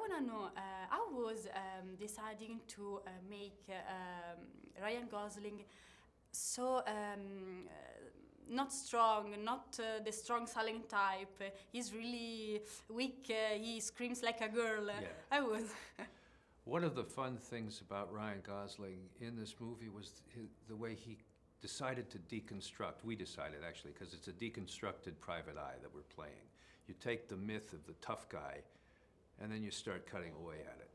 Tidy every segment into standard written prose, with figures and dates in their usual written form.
want to know how was deciding to make Ryan Gosling so not strong, not the strong silent type. He's really weak. He screams like a girl. Yeah. I was. One of the fun things about Ryan Gosling in this movie was the way he decided to deconstruct. We decided, actually, because it's a deconstructed private eye that we're playing. You take the myth of the tough guy, and then you start cutting away at it.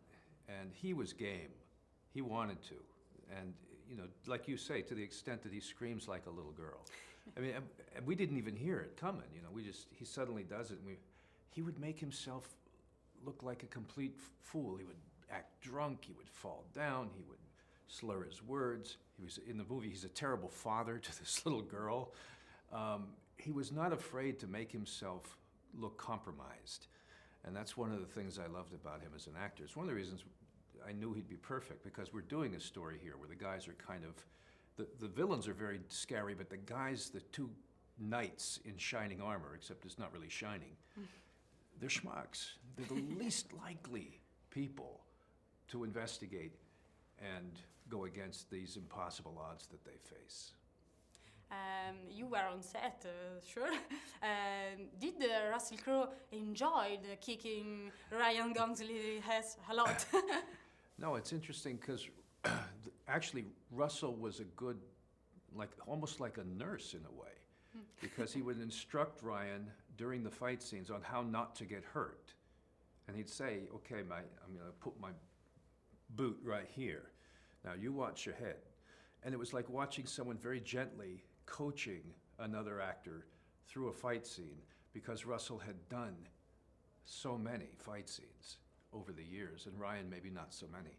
And he was game. He wanted to. And, you know, like you say, to the extent that he screams like a little girl. I mean, and we didn't even hear it coming, you know. He suddenly does it, and he would make himself look like a complete fool. He would act drunk, he would fall down, he would slur his words. He was, in the movie, he's a terrible father to this little girl. He was not afraid to make himself look compromised. And that's one of the things I loved about him as an actor. It's one of the reasons I knew he'd be perfect, because we're doing a story here where the guys are kind of, the villains are very scary, but the guys, the two knights in shining armor, except it's not really shining, they're schmucks. They're the least likely people to investigate and go against these impossible odds that they face. You were on set, sure. Did Russell Crowe enjoy kicking Ryan Gosling ass a lot? No, it's interesting because actually Russell was a good, almost like a nurse in a way, because he would instruct Ryan during the fight scenes on how not to get hurt. And he'd say, okay, I'm going to put my boot right here. Now you watch your head. And it was like watching someone very gently coaching another actor through a fight scene, because Russell had done so many fight scenes over the years, and Ryan maybe not so many.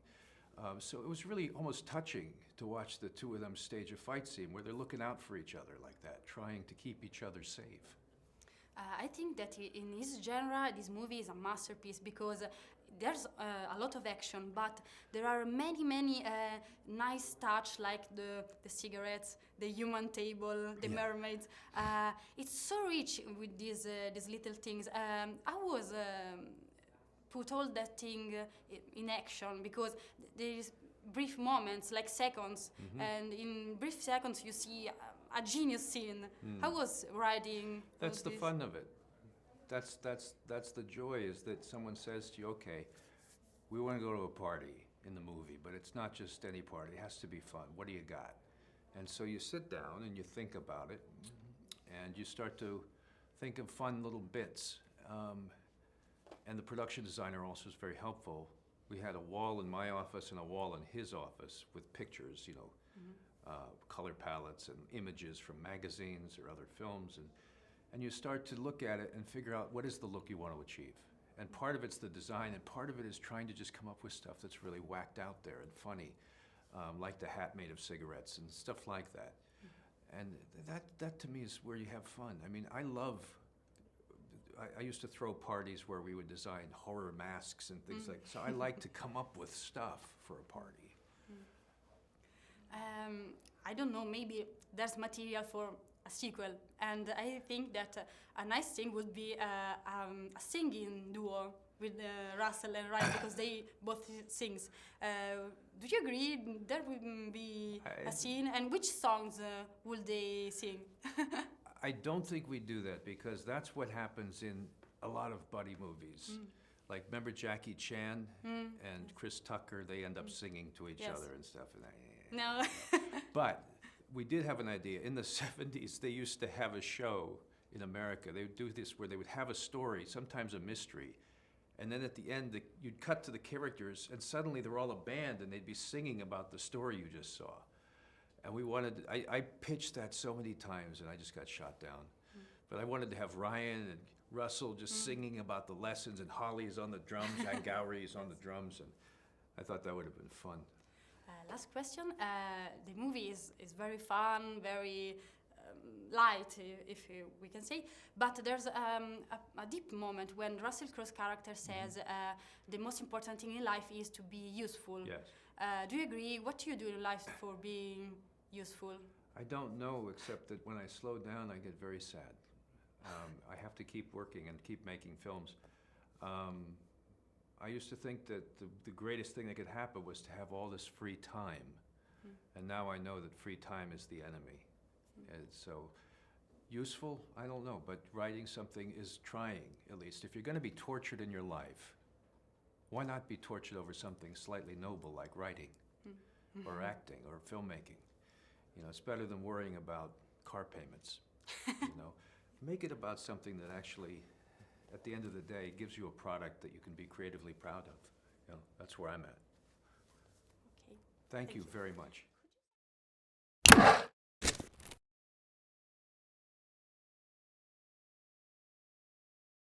So it was really almost touching to watch the two of them stage a fight scene where they're looking out for each other like that, trying to keep each other safe. I think that in his genre, this movie is a masterpiece, because there's a lot of action, but there are many nice touch, like the cigarettes, the human table, the mermaids. It's so rich with these little things. I was put all that thing in action, because there is brief moments, like seconds, and in brief seconds you see a genius scene. How was writing? That's the fun of it. That's the joy, is that someone says to you, okay, we want to go to a party in the movie, but it's not just any party, it has to be fun. What do you got? And so you sit down and you think about it, and you start to think of fun little bits. And the production designer also is very helpful. We had a wall in my office and a wall in his office with pictures, you know, color palettes and images from magazines or other films. And you start to look at it and figure out what is the look you want to achieve. And part of it's the design, and part of it is trying to just come up with stuff that's really whacked out there and funny, like the hat made of cigarettes and stuff like that. And that to me is where you have fun. I mean, I used to throw parties where we would design horror masks and things like that. So I like to come up with stuff for a party. I don't know, maybe there's material for a sequel, and I think that a nice thing would be a singing duo with Russell and Ryan, because they both sing. Do you agree there will be a scene, and which songs will they sing? I don't think we do that, because that's what happens in a lot of buddy movies. Like, remember Jackie Chan and Chris Tucker? They end up singing to each other and stuff. And No. But we did have an idea. In the 70s, they used to have a show in America. They would do this where they would have a story, sometimes a mystery, and then at the end, you'd cut to the characters, and suddenly they're all a band, and they'd be singing about the story you just saw. And we wanted, I pitched that so many times, and I just got shot down. But I wanted to have Ryan and Russell just singing about the lessons, and Holly is on the drums, and Gowrie is on the drums, and I thought that would have been fun. Last question. The movie is very fun, very light, if we can say, but there's a deep moment when Russell Crowe's character says the most important thing in life is to be useful. Yes. Do you agree? What do you do in life for being useful? I don't know, except that when I slow down, I get very sad. I have to keep working and keep making films. I used to think that the greatest thing that could happen was to have all this free time. And now I know that free time is the enemy. And so, useful? I don't know, but writing something is trying, at least. If you're going to be tortured in your life, why not be tortured over something slightly noble like writing or acting or filmmaking? You know, it's better than worrying about car payments, you know. Make it about something that actually, at the end of the day, gives you a product that you can be creatively proud of. You know, that's where I'm at. Okay. Thank you very much.